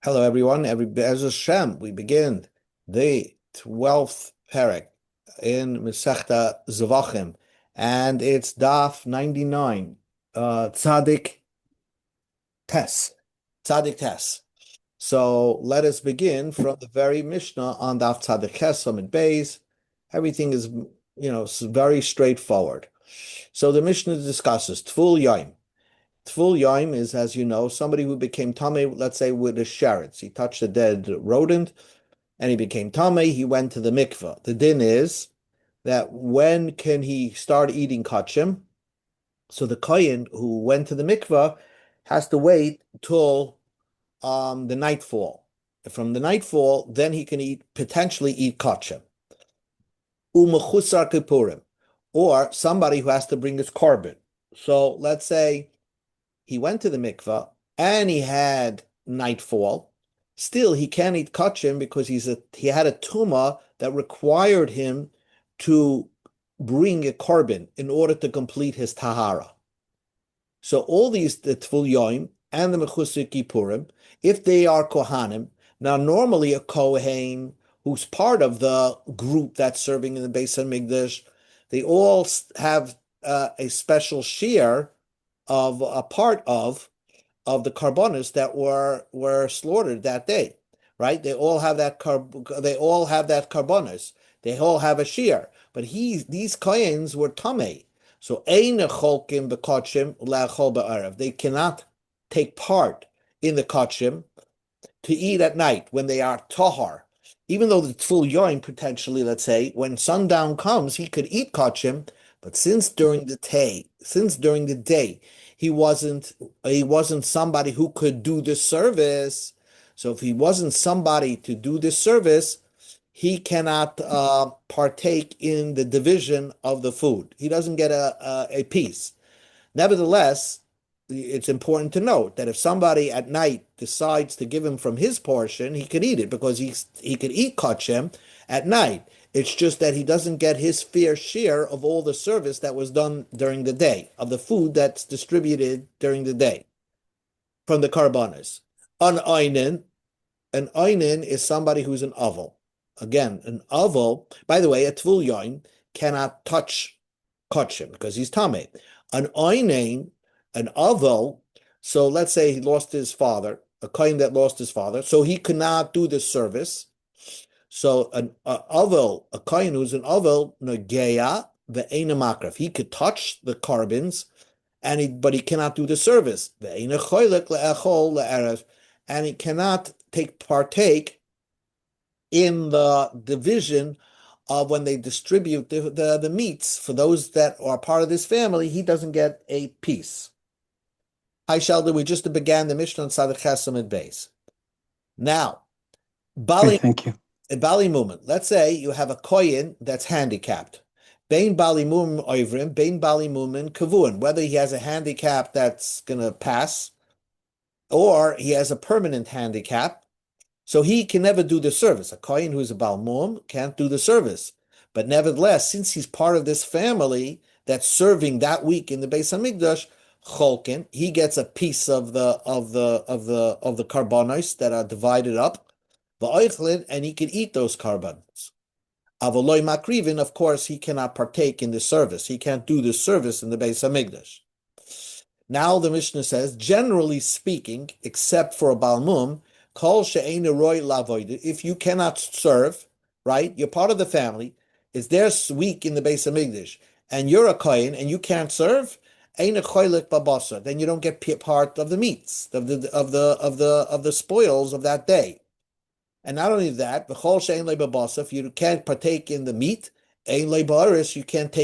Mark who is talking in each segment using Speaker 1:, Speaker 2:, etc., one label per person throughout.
Speaker 1: Hello, everyone. Be'ez Hashem, we begin the 12th parak in Masechta Zevachim, and it's Daf 99, Tzadik Tes, Tzadik Tes. So let us begin from the very Mishnah on Daf Tzadik Tes, Amid Beis. Everything is, very straightforward. So the Mishnah discusses Tful Yaim. Tful Yaim is, as you know, somebody who became Tameh, let's say, with a sheretz. He touched a dead rodent and he became Tameh. He went to the mikveh. The din is that when can he start eating kachim? So the kohen who went to the mikveh has to wait till the nightfall. From the nightfall, then he can potentially eat kachim. Umechusar kippurim, or somebody who has to bring his korban. So let's say he went to the mikveh and he had nightfall. Still, he can't eat kachim because he had a tumah that required him to bring a korban in order to complete his tahara. So all these, the Tful Yoim and the Mechusar Kippurim, if they are Kohanim, now normally a Kohen who's part of the group that's serving in the Beis HaMikdash, they all have a special share of a part of the karbonos that were slaughtered that day, right? They all have that karbonos. They all have a shear. But these koyens were tamei. So ein cholkim b'kachim la'achol ba'arav. They cannot take part in the kachim to eat at night when they are tahar. Even though the full yoim potentially, let's say, when sundown comes, he could eat kachim, but since during the day, he wasn't somebody who could do the service. So if he wasn't somebody to do this service, he cannot partake in the division of the food. He doesn't get a piece. Nevertheless, it's important to note that if somebody at night decides to give him from his portion, he could eat it because he could eat kachem at night. It's just that he doesn't get his fair share of all the service that was done during the day, of the food that's distributed during the day from the karbanas. An einin is somebody who's an aval. Again, an aval, by the way, a tvul yoin cannot touch kachim because he's tameh. An einin, an aval, so let's say he lost his father, a kohen that lost his father, so he could not do the service. So an avel, a kohen who's an avel, nageya ve'ena makraf. He could touch the carbons, but he cannot do the service. Ve'ena choylek le'echol le'erev, and he cannot partake in the division of when they distribute the meats for those that are part of this family. He doesn't get a piece. We just began the Mishnah on Tzaddik Chesamid Beis. Now,
Speaker 2: Okay, thank you.
Speaker 1: a Bali movement. Let's say you have a kohen that's handicapped. Bein Bali Mum Oivrim, Bein Bali Mumin Kavuan. Whether he has a handicap that's going to pass or he has a permanent handicap, so he can never do the service. A kohen who's a Bal Mum can't do the service. But nevertheless, since he's part of this family that's serving that week in the Beis Hamikdash, Cholkin, he gets a piece of the carbonos that are divided up, and he can eat those carbonos. Avoloi makrivin, of course, he cannot partake in the service. He can't do the service in the Beis Hamikdash. Now the Mishnah says, generally speaking, except for a balmum, kol she'ein roy lavoid. If you cannot serve, right, you're part of the family. It's their week in the Beis Hamikdash, and you're a kohen and you can't serve. Ein a choylek babasa. Then you don't get part of the meats of the spoils of that day. And not only that, if you can't partake in the meat, you can't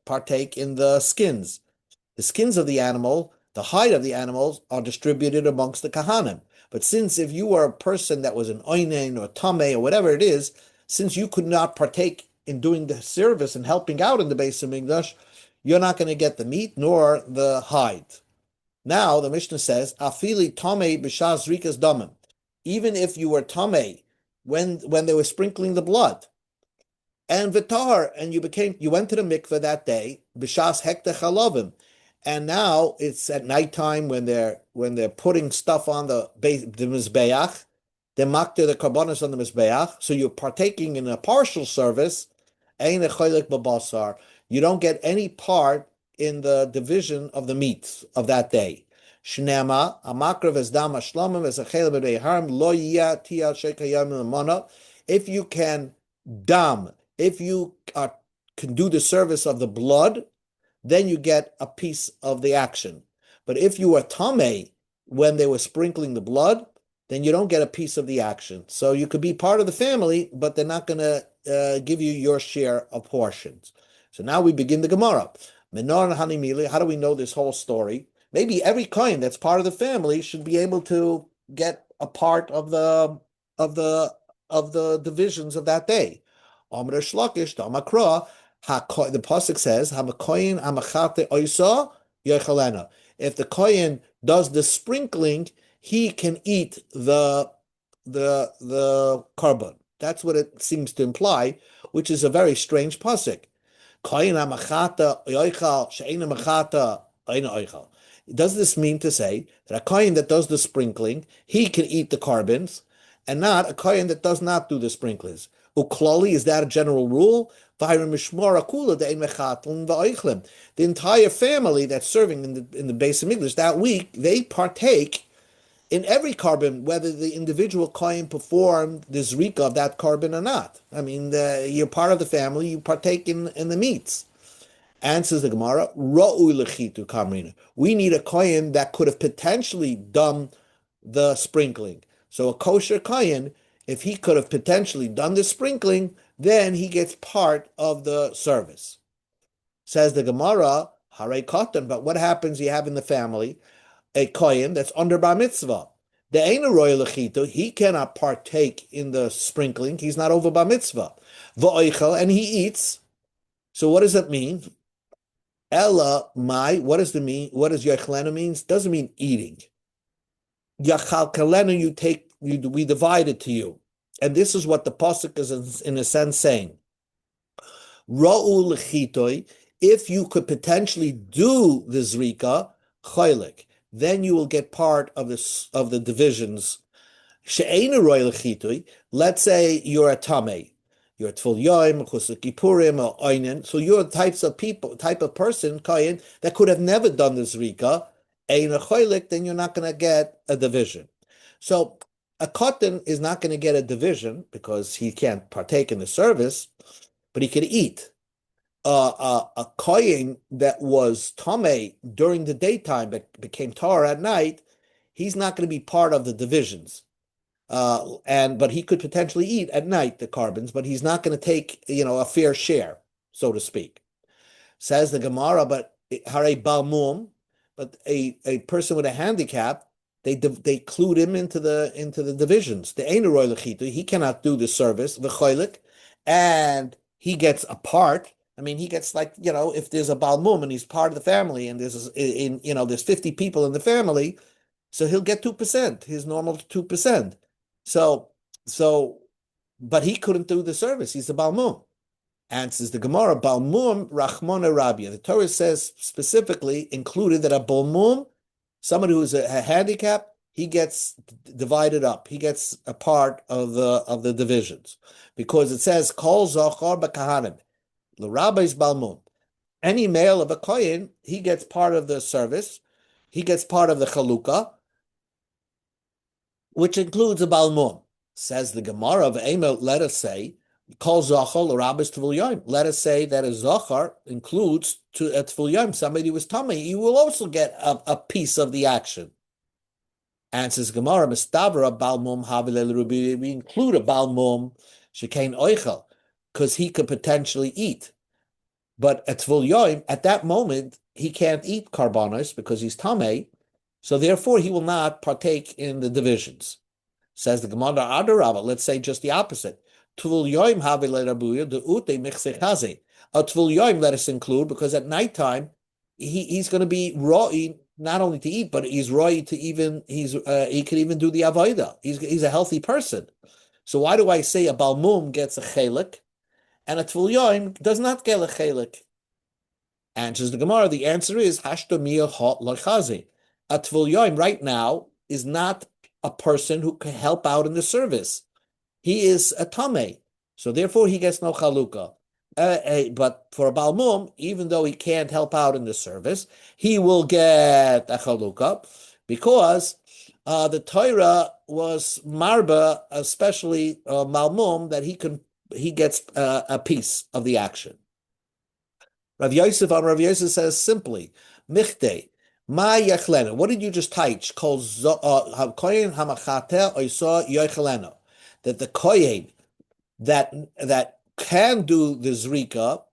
Speaker 1: partake in the skins. The skins of the animal, the hide of the animals are distributed amongst the kahanim. But since if you were a person that was an oinen or tameh or whatever it is, since you could not partake in doing the service and helping out in the Beis Hamikdash, you're not going to get the meat nor the hide. Now the Mishnah says, "Afili tameh b'shas rikas damim." Even if you were tameh when they were sprinkling the blood, and vitar, and you went to the mikveh that day, b'shas hekta chalavim, and now it's at nighttime when they're putting stuff on the mizbeach, they makter the karbonos on the mizbeach, so you're partaking in a partial service. Ein echolik babasar. You don't get any part in the division of the meats of that day. Shnema amakra v'zdam ashlamim v'zachel b'deiharm lo yiyah tiyah shekayam l'mana. If you can dam, if you can do the service of the blood, then you get a piece of the action. But if you were tamei when they were sprinkling the blood, then you don't get a piece of the action. So you could be part of the family, but they're not going to give you your share of portions. So now we begin the Gemara. Menor and Hanimili, how do we know this whole story? Maybe every kohen that's part of the family should be able to get a part of the divisions of that day. Amr Shlakish, Damakra, the pasuk says, "Hamakoyin amachate oisa yechalena." If the kohen does the sprinkling, he can eat the carbon. That's what it seems to imply, which is a very strange pasuk. Koyin amachata yoichal she'ena machata eina oichal. Does this mean to say that a kohen that does the sprinkling, he can eat the carbons, and not a kohen that does not do the sprinklings? Uklali, is that a general rule? The entire family that's serving in the base of English that week, they partake in every carbon, whether the individual kohen performed the zrika of that carbon or not. I mean, you're part of the family, you partake in the meats. Answers the Gemara, Ra'u lechitu kamrina. We need a kohen that could have potentially done the sprinkling. So a kosher kohen, if he could have potentially done the sprinkling, then he gets part of the service. Says the Gemara, Hare Katan, but what happens you have in the family? A kohen that's under bar mitzvah. The Eina royal lechito, he cannot partake in the sprinkling. He's not over bar mitzvah. V'oichel, and he eats. So what does that mean? Ella mai, what does yachalenu means? Doesn't mean eating. Yachalkalenu, we divide it to you. And this is what the pasuk is in a sense saying. Ra'u lechitoi, if you could potentially do the zrika, chaylik, then you will get part of the divisions. She'einu roy lechitoi, let's say you're a tamei, you're a tful yoim, chusuk kipurim, or oinen, so you're type of person, kohen, that could have never done the zrika, ein a chaylik, then you're not going to get a division. So a kohen is not going to get a division because he can't partake in the service, but he can eat. A kohen that was tamei during the daytime but became tar at night, he's not going to be part of the divisions. But he could potentially eat at night the carbons, but he's not going to take a fair share, so to speak. Says the Gemara, but hare balmum, but a person with a handicap, they clued him into the divisions. The Einu roy lechitu, he cannot do the service v'choylik, and he gets a part. I mean, he gets if there's a balmum and he's part of the family, and there's 50 people in the family, so he'll get 2%, his normal 2%. But he couldn't do the service. He's a balmum. Answers the Gemara, balmum rachmona rabia. The Torah says specifically included that a balmum, somebody who's a handicap, he gets divided up. He gets a part of the divisions because it says kol zachar b'kahanim. The rabbi's balmum. Any male of a kohen, he gets part of the service. He gets part of the chalukah, which includes a balmum. Says the Gemara of Emel, let us say, kol zachar l'rabbis tvul yom. Let us say that a zachar includes to a tvul yom, somebody who was tamei. You will also get a piece of the action. Answers Gemara, Mistavra balmum havilel rubi. We include a balmum shekain oichel because he could potentially eat. But at Tvul Yoim, at that moment, he can't eat karbanos because he's tamei, so therefore he will not partake in the divisions. Says the Gemara, Adarabba, let's say just the opposite. Tvul Yoim havilel rabuya de ute michse chaze. A Tvul Yoim let us include because at nighttime he's going to be raw, not only to eat, but he's raw to he can even do the avodah. He's a healthy person. So why do I say a balmum gets a chelik and a tvul yoim does not get a chelik? Answers the Gemara. The answer is Hashtomiyah hot lochazi. A tvul yoim right now is not a person who can help out in the service. He is a tameh, so therefore he gets no chalukah. But for a balmum, even though he can't help out in the service, he will get a chalukah because the Torah was marba, especially malmum, that he gets a piece of the action. Rav Yosef says simply, Michte, Ma Yechlena. What did you just teach? Called Kohen Hamachate Oisa Yechlena. That the Kohen that can do the Zrika,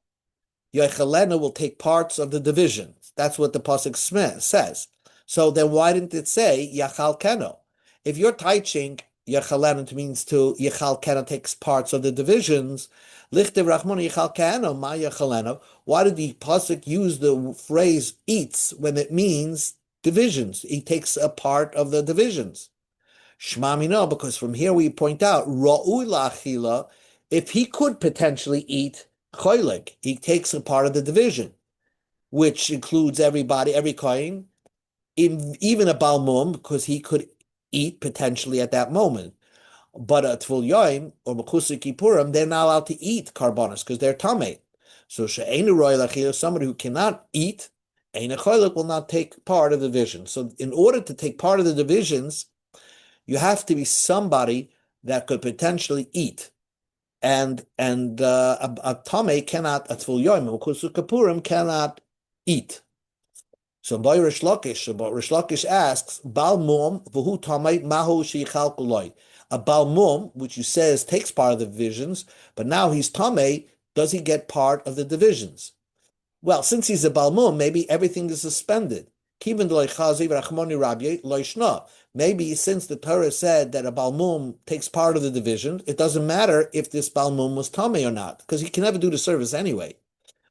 Speaker 1: Yechlena will take parts of the division. That's what the pasuk says. So then why didn't it say Yachal Keno? If you're teaching Yechalena means to Yechal Keno takes parts of the divisions, Lichte Rachmon Yechal Keno, Ma Yechalena. Why did the pasuk use the phrase eats when it means divisions? He takes a part of the divisions. Shmamino, because from here we point out Ra'u Lachila, if he could potentially eat Choylik, he takes a part of the division, which includes everybody, every kohen, even a balmum, because he could eat potentially at that moment. But a tvul yoim or mechusik kippurim, they're not allowed to eat karbonos because they're tamei. So she'enu roy lachila, somebody who cannot eat, eina choylek will not take part of the division. So in order to take part of the divisions, you have to be somebody that could potentially eat. And a tamei cannot, a tvul yoim or mechusik kippurim cannot eat. So by Rish Lakish asks, Bal Mum, Vuhu Tamei, Mahu Shichal Kuloi. A Bal Mum, which you says takes part of the divisions, but now he's Tamei, does he get part of the divisions? Well, since he's a Bal Mum, maybe everything is suspended. Maybe since the Torah said that a Bal Mum takes part of the division, it doesn't matter if this Bal Mum was Tamei or not, because he can never do the service anyway.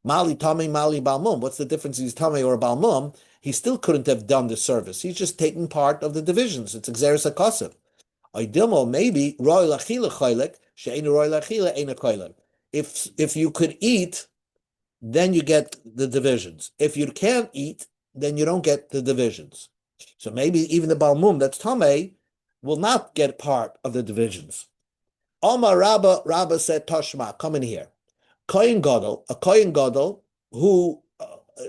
Speaker 1: Mali Tamei, Mali Balmum. What's the difference if he's Tamei or Balmum? He still couldn't have done the service. He's just taking part of the divisions. It's Xeris HaKosev. Oidilmo, maybe, Roy Lachila Choylek, She'enu Roy Lachila Eina Choylek. If you could eat, then you get the divisions. If you can't eat, then you don't get the divisions. So maybe even the Balmum, that's Tamei, will not get part of the divisions. Omar Rabba said, Toshma, come in here. A Kohen Gadol who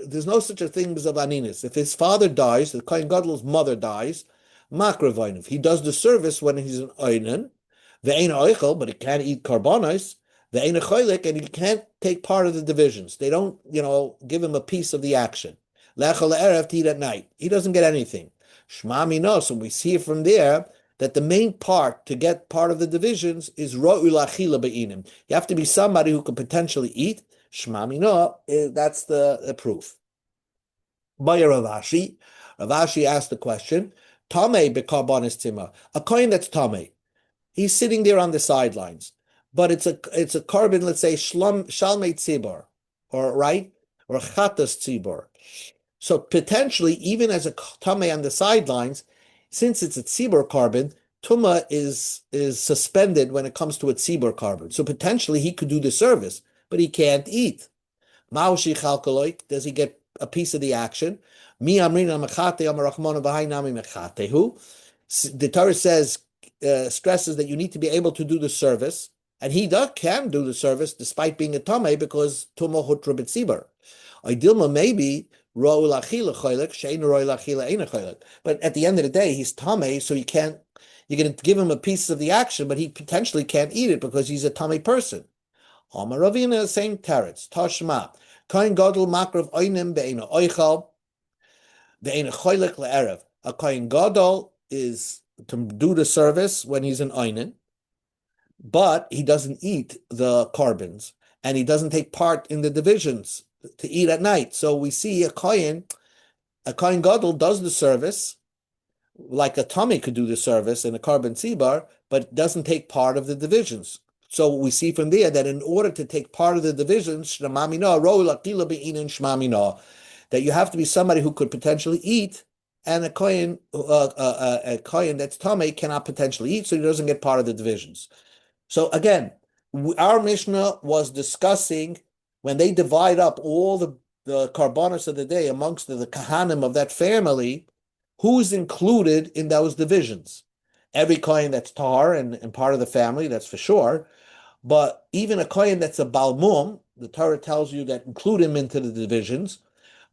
Speaker 1: there's no such a thing as a vaninus. If his father dies, the Kohen Gadol's mother dies, makravainov. He does the service when he's an oinen, ve'ein oichel, but he can't eat karbonos, ve'ein choylik, and he can't take part of the divisions. They don't, give him a piece of the action. Lechel erev, to eat at night. He doesn't get anything. Shma minos, and we see from there that the main part to get part of the divisions is ro'u lachila be'inim. You have to be somebody who could potentially eat. Shma mino, that's the proof. By Ravashi asked the question, Tamei bekarbonis tima, a coin that's Tamei. He's sitting there on the sidelines, but it's a carbon, let's say, shalmei tzibor, or chatas tzibor. So potentially, even as a tamei on the sidelines, since it's a tzibur carbon, Tuma is suspended when it comes to a tzibur carbon. So potentially he could do the service, but he can't eat. Ma'ushi chalkaloik, does he get a piece of the action? Mi amrina mechate amarachmona v'hai nami mechatehu. The Torah says, stresses that you need to be able to do the service, and he can do the service despite being a tamei because Tuma hutra b'tzibur. Idilma maybe. But at the end of the day, he's tamei, so you're going to give him a piece of the action, but he potentially can't eat it because he's a tamei person. Amar Ravina, same teretz. Tashma. Kohen gadol makrav oinim be'ena oichal be'ena choylek le'erev. A kohen gadol is to do the service when he's an oinen, but he doesn't eat the carbons, and he doesn't take part in the divisions to eat at night. So we see a kohen gadol does the service, like a tamei could do the service in a carbon tzibur, but doesn't take part of the divisions. So we see from there that in order to take part of the divisions, that you have to be somebody who could potentially eat, and a kohen that's tamei cannot potentially eat, so he doesn't get part of the divisions. So again, our Mishnah was discussing when they divide up all the the karbanos of the day amongst the kahanim of that family, who's included in those divisions? Every kohen that's tar and part of the family, that's for sure. But even a kohen that's a balmum, the Torah tells you that include him into the divisions.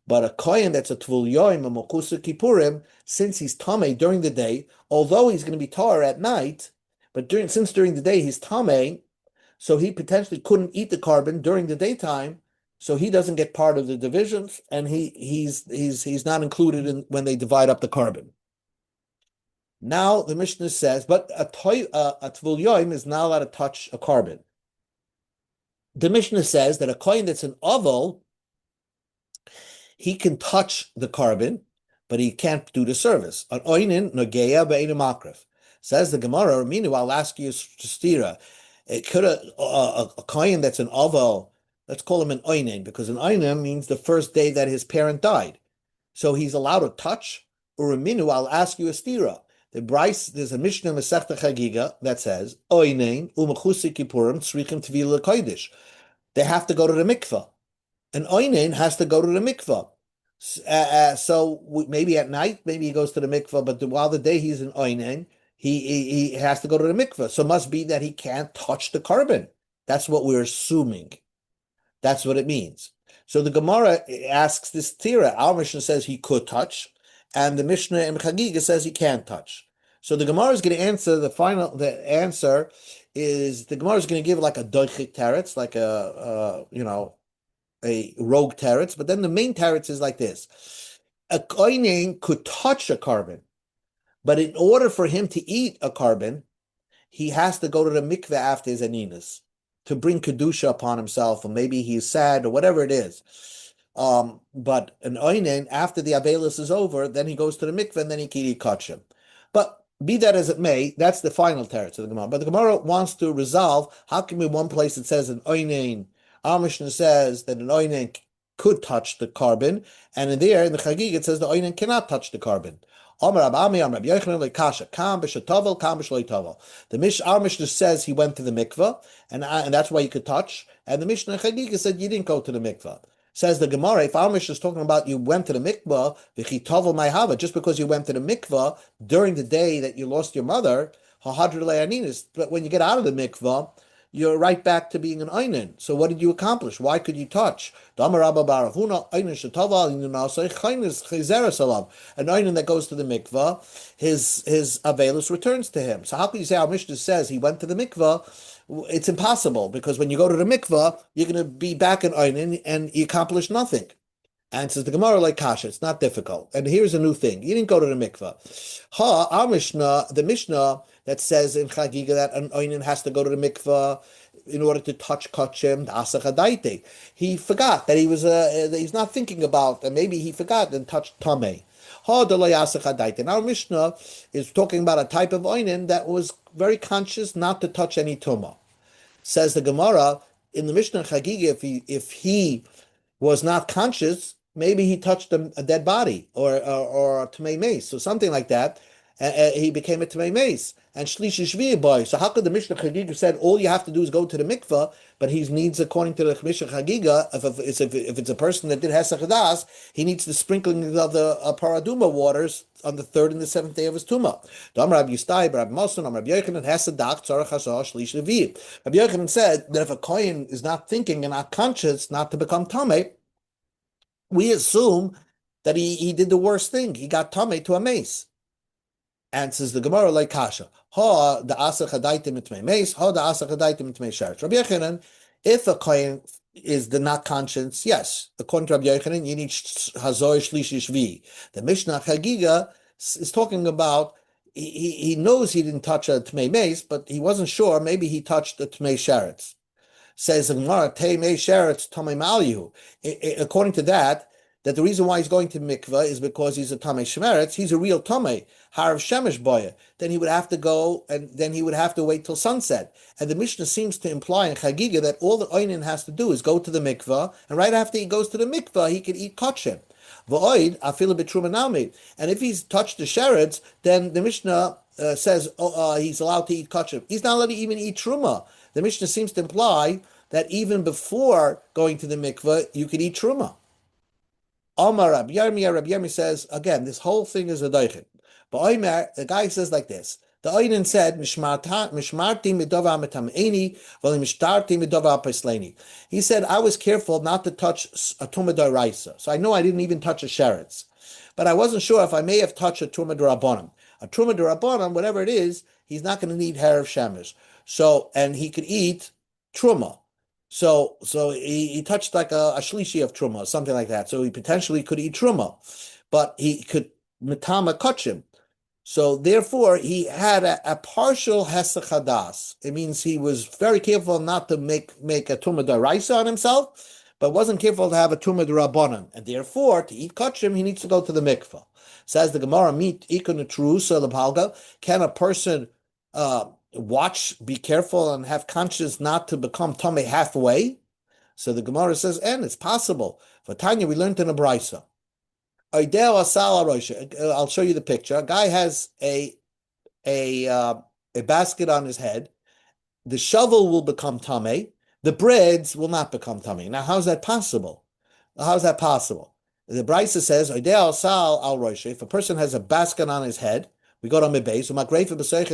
Speaker 1: But a kohen that's a tvul yoim, a mokusa kippurim, since he's tamei during the day, although he's going to be tar at night, but since during the day he's tamei, so he potentially couldn't eat the carbon during the daytime, so he doesn't get part of the divisions, and he's not included in when they divide up the carbon. Now the Mishnah says, but a tvul yoim is not allowed to touch a carbon. The Mishnah says that a kohen that's an oval, he can touch the carbon, but he can't do the service. An oinin nogeya be'einu makrif. Says the Gemara, meaning I'll ask you to stira. It could a kohen that's an oval, let's call him an oinin, because an oinin means the first day that his parent died. So he's allowed to touch, or minu, I'll ask you a stira. There's a Mishnah Masechta Chagiga that says, oinin u'mechusi kippurim tzrichim tvila kodesh. They have to go to the mikvah. An oinen has to go to the mikvah. So maybe at night, maybe he goes to the mikvah, but while the day he's an oinen, he has to go to the mikvah. So it must be that he can't touch the carbon. That's what we're assuming. That's what it means. So the Gemara asks this tira. Our Mishnah says he could touch, and the Mishnah in Chagiga says he can't touch. So the Gemara is going to answer the answer is the Gemara is going to give like a doichik teretz, like a rogue teretz, but then the main teretz is like this. A kohen could touch a carbon, but in order for him to eat a carbon, he has to go to the mikveh after his aninas to bring kedusha upon himself, or maybe he's sad, or whatever it is. But an oinen, after the avelus is over, then he goes to the mikveh, and then he can eat kachim. But be that as it may, that's the final teretz of the Gemara. But the Gemara wants to resolve, how come in one place it says an oinen, our Mishnah says that an oinen could touch the carbon, and in the Chagig, it says the oinen cannot touch the carbon. Our Mishnah says he went to the mikveh, and that's why he could touch. And the Mishnah Chagig said you didn't go to the mikveh. Says the Gemara, if our Mishnah is talking about you went to the mikveh, just because you went to the mikveh during the day that you lost your mother, but when you get out of the mikveh, you're right back to being an einin. So what did you accomplish? Why could you touch? An einin that goes to the mikveh, his avelus returns to him. So how can you say our Mishnah says he went to the mikveh? It's impossible, because when you go to the mikveh, you're going to be back in einin and you accomplish nothing. And says the Gemara like kasha, it's not difficult. And here's a new thing: you didn't go to the mikveh. Our Mishnah, the Mishnah that says in Chagiga that an oinen has to go to the mikveh in order to touch kachim, the asach. He forgot that he's not thinking about, and maybe he forgot and touched tamei. And our Mishnah is talking about a type of oinen that was very conscious not to touch any tumah. Says the Gemara in the Mishnah Chagiga, if he was not conscious, maybe he touched a dead body or a tamei mace or something like that. He became a tamei mace and shlishi shvi'i boy. So how could the Mishnah Chagiga said all you have to do is go to the mikveh, but he needs, according to the Mishnah Chagiga, if it's a person that did hesach hadas, he needs the sprinkling of the paraduma waters on the third and the seventh day of his tumah. Rabbi Yochanan said that if a kohen is not thinking and not conscious not to become tamei, we assume that he did the worst thing. He got tamei to a mace. And says the Gemara like kasha, ha the asach hadaitim itmei mace, ha the asach hadaitim itmei sheretz. Rabbi Yochanan, if a kohen is the not conscious, yes, according to Rabbi Yochanan, you need hazor shlishi shvi. The Mishnah Chagiga is talking about he knows he didn't touch a tmei mace, but he wasn't sure. Maybe he touched a tmei sheretz. Says the Gemara, tmei sheretz tamei malihu. According to that the reason why he's going to mikveh is because he's a tamei shemeretz. He's a real tamei. Harav shemesh boya. Then he would have to go, and then he would have to wait till sunset. And the Mishnah seems to imply in Chagiga that all the oinin has to do is go to the mikveh, and right after he goes to the mikveh, he can eat kachim. V'oid afilu b'truma nami. And if he's touched the sheretz, then the Mishnah says he's allowed to eat kachim. He's not allowed to even eat truma. The Mishnah seems to imply that even before going to the mikveh, you could eat truma. Omar Rabbi Yirmi says, again, this whole thing is a doichet. But Omer, the guy says like this. The Oinen said, Mishmarti midova metameni, v'li mishtarti midova pesleni. He said, I was careful not to touch a tumah d'oraisa. So I know I didn't even touch a sheretz. But I wasn't sure if I may have touched a tumah d'rabbanan. A tumah d'rabbanan, whatever it is, he's not going to need hair of shemesh. So, and he could eat truma. So he touched like a shlishi of truma, something like that. So he potentially could eat truma, but he could metama kachim. So therefore, he had a partial hesach hadas. It means he was very careful not to make a tumah d'oraisa on himself, but wasn't careful to have a tumah d'rabbanan. And therefore, to eat kachim, he needs to go to the mikvah. Says the Gemara, meet ikon trusa lepalga. Can a person be careful and have conscience not to become tamei halfway? So the Gemara says, and it's possible. For Tanya, we learned in a brisa. I'll show you the picture. A guy has a basket on his head. The shovel will become tamei. The breads will not become tamei. Now, how's that possible? How's that possible? The brisa says, if a person has a basket on his head, we go to Mebei, so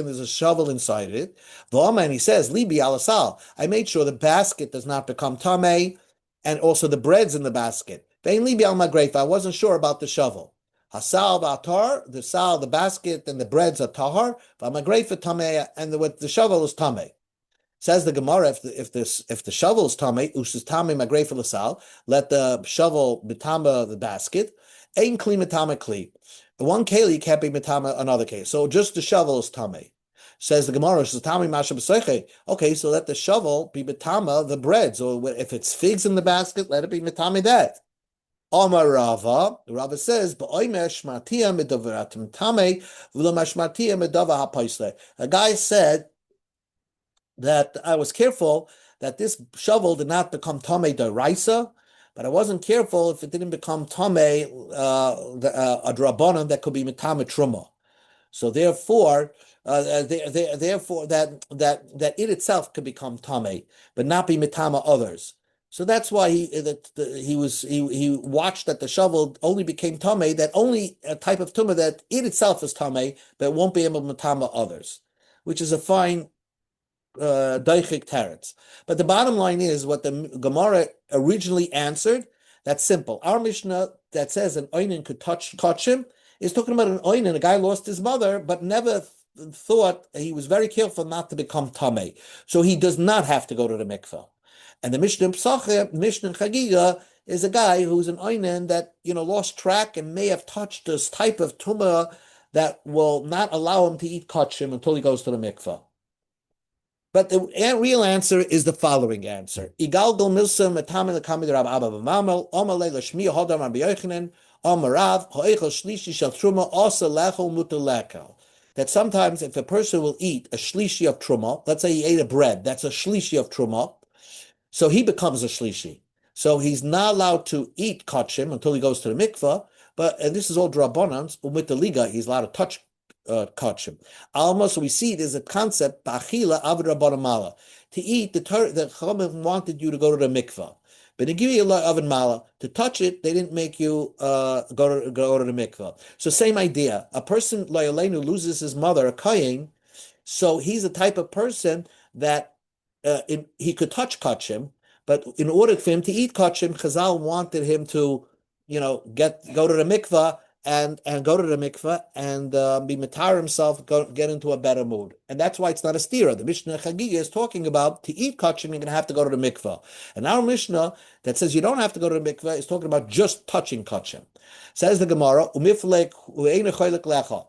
Speaker 1: there's a shovel inside it. And he says, Libi alasal. I made sure the basket does not become tamei, and also the bread's in the basket. I wasn't sure about the shovel. Hasal v'atar, the basket, and the breads are tahar. And the shovel is tamei. Says the Gemara, if the shovel is tamei, usus tamei magrefa l'sal, let the shovel betama the basket. Ein kli metama kli. One keli can't be metama another keli. So just the shovel is tamei. Says the Gemara, okay, so let the shovel be betama the bread. So if it's figs in the basket, let it be metama that. Omar Rava, Rava says, a guy said that I was careful that this shovel did not become tamei d'oraisa, but I wasn't careful if it didn't become tamei a drabanan that could be metame truma. So therefore, therefore that it itself could become tamei, but not be metama others. So that's why he watched that the shovel only became tamei, that only a type of tumah that it itself is tamei, but won't be able to metama others, which is a fine daichik teretz. But the bottom line is what the Gemara originally answered. That's simple. Our Mishnah that says an oinen could touch him is talking about an oinen. A guy lost his mother, but never thought, he was very careful not to become tamei. So he does not have to go to the mikveh. And the Mishnah Mishnah Chagiga is a guy who's an oinen that lost track and may have touched this type of tumah that will not allow him to eat kachim until he goes to the mikveh. But the real answer is the following answer. That sometimes if a person will eat a shlishi of truma, let's say he ate a bread, that's a shlishi of truma, so he becomes a shlishi. So he's not allowed to eat kachim until he goes to the mikveh, and this is all drabonans, with the liga, he's allowed to touch kachim. Almost we see there's a concept ba'achila avra baramala to eat the Chachamim wanted you to go to the mikvah, but they give you a lot of mala to touch it. They didn't make you go to the mikvah. So same idea. A person loyalenu loses his mother, a kayin, so he's a type of person that he could touch kachim, but in order for him to eat kachim, Chazal wanted him to go to the mikvah. And go to the mikveh and be matar himself, get into a better mood. And that's why it's not a stira. The Mishnah Chagiga is talking about to eat kachim, you're going to have to go to the mikveh. And our Mishnah that says you don't have to go to the mikveh is talking about just touching kachim. Says the Gemara, umiflek u'eina choylek lecha.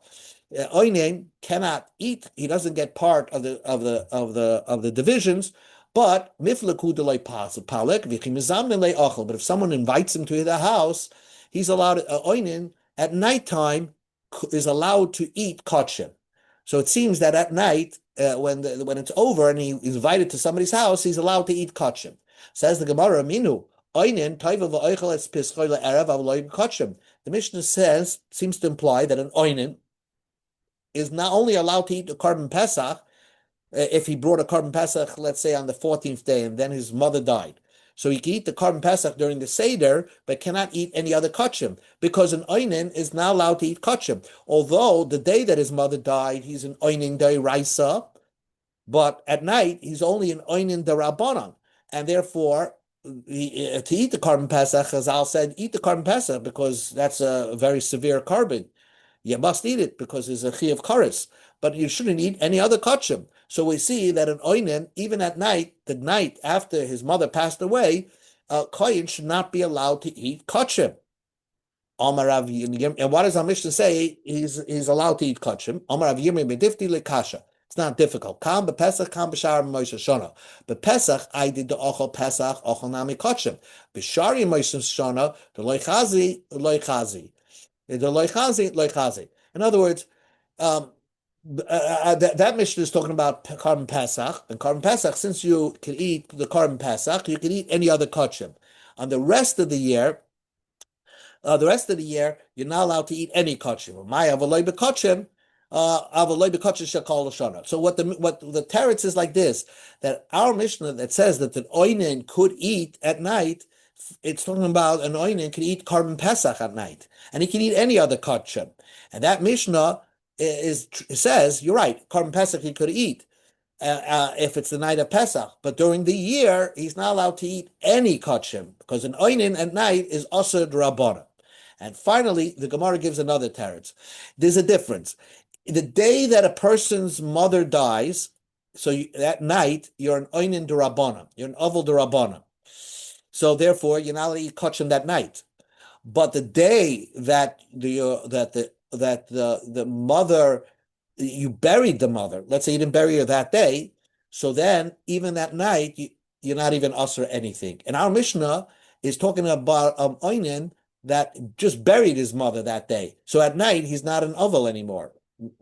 Speaker 1: Oinen cannot eat. He doesn't get part of the divisions. But mifleku delay palek v'chimizam delay achol. But if someone invites him to the house, he's allowed oinen. At nighttime is allowed to eat kachim. So it seems that at night, when it's over and he's invited to somebody's house, he's allowed to eat kachim. Says the Gemara, Minu, oinen taiva v'oichel es pischoi le'erev avloim kachim. The Mishnah seems to imply that an oinen is not only allowed to eat a carbon pesach, if he brought a carbon pesach, let's say on the 14th day, and then his mother died. So he can eat the Korban Pesach during the Seder, but cannot eat any other kachim, because an oinen is not allowed to eat kachim. Although the day that his mother died, he's an oinen d'oraisa, but at night he's only an oinen d'rabbanan, and therefore to eat the Korban Pesach, as Al said, eat the Korban Pesach because that's a very severe carbon. You must eat it because it's a chi of kares, but you shouldn't eat any other kachim. So we see that an oinen, even at night, the night after his mother passed away, kohen should not be allowed to eat kachim. And what does our Mishnah say? He's allowed to eat kachim. It's not difficult. Kam b'Pesach, kam b'Shar Moshe Shana. B'Pesach, I did the ochel Pesach, ochel nami kachim. B'Shari Moshe Shana, the loichazi, loichazi. The loichazi. In other words, that Mishnah is talking about Korban Pesach, and Korban Pesach, since you can eat the Korban Pesach, you can eat any other kachim. On the rest of the year, you're not allowed to eat any kachim. My avaloi bekachim, avaloi bekachim shekol l'shana. So what the teretz is like this: that our Mishnah that says that the oinen could eat at night, it's talking about an oinen can eat Korban Pesach at night, and he can eat any other kachim. And that Mishnah says, you're right, Korban Pesach he could eat if it's the night of Pesach, but during the year he's not allowed to eat any kachim because an oinen at night is asur d'rabbanan. And finally, the Gemara gives another teretz. There's a difference. The day that a person's mother dies, so that night you're an oinen d'rabbanan, you're an oval d'rabbanan. So therefore, you're not allowed to eat kachim that night. But the day that the mother, you buried the mother, let's say you didn't bury her that day, so then even that night you're not even usher anything. And our Mishnah is talking about oinen that just buried his mother that day. So at night he's not an oval anymore.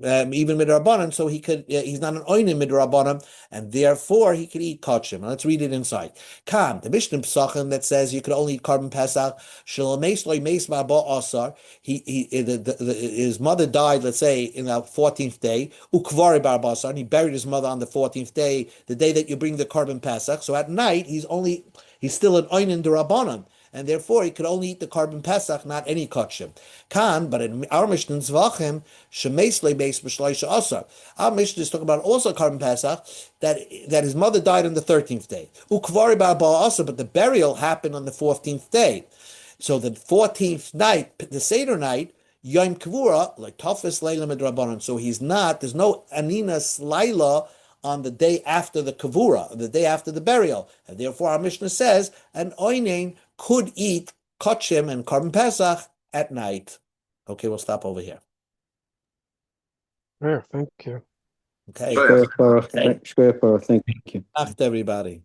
Speaker 1: Even midrabanan, so he's not an oinen midrabanan, and therefore he could eat kachim. Let's read it inside. Kam, the Mishnah Pesachim that says you could only eat Korban Pesach. Shalameis loy meis ma'ba asar. His mother died, let's say, in the 14th day. Ukvari bar basar, and he buried his mother on the 14th day, the day that you bring the Korban Pesach. So at night he's still an oinen d'rabbanan, and therefore he could only eat the Korban Pesach, not any kachim. Kan, but in our Mishnah Zevachim, shemeis lebeis b'shloisha asar. Our Mishnah is talking about also Korban Pesach that his mother died on the 13th day. Ukvari ba'ba asar, but the burial happened on the 14th day. So the 14th night, the Seder night, Yom Kavura, like Tafis Leila Midrabanan. So there's no Aninas Laila on the day after the Kavura, the day after the burial. And therefore our Mishnah says an oinen could eat kachim and Korban Pesach at night. Okay, we'll stop over here.
Speaker 2: Yeah, thank you.
Speaker 1: Okay.
Speaker 2: Thank you.
Speaker 1: Nacht, everybody.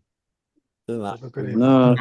Speaker 2: Have a good evening.
Speaker 3: No.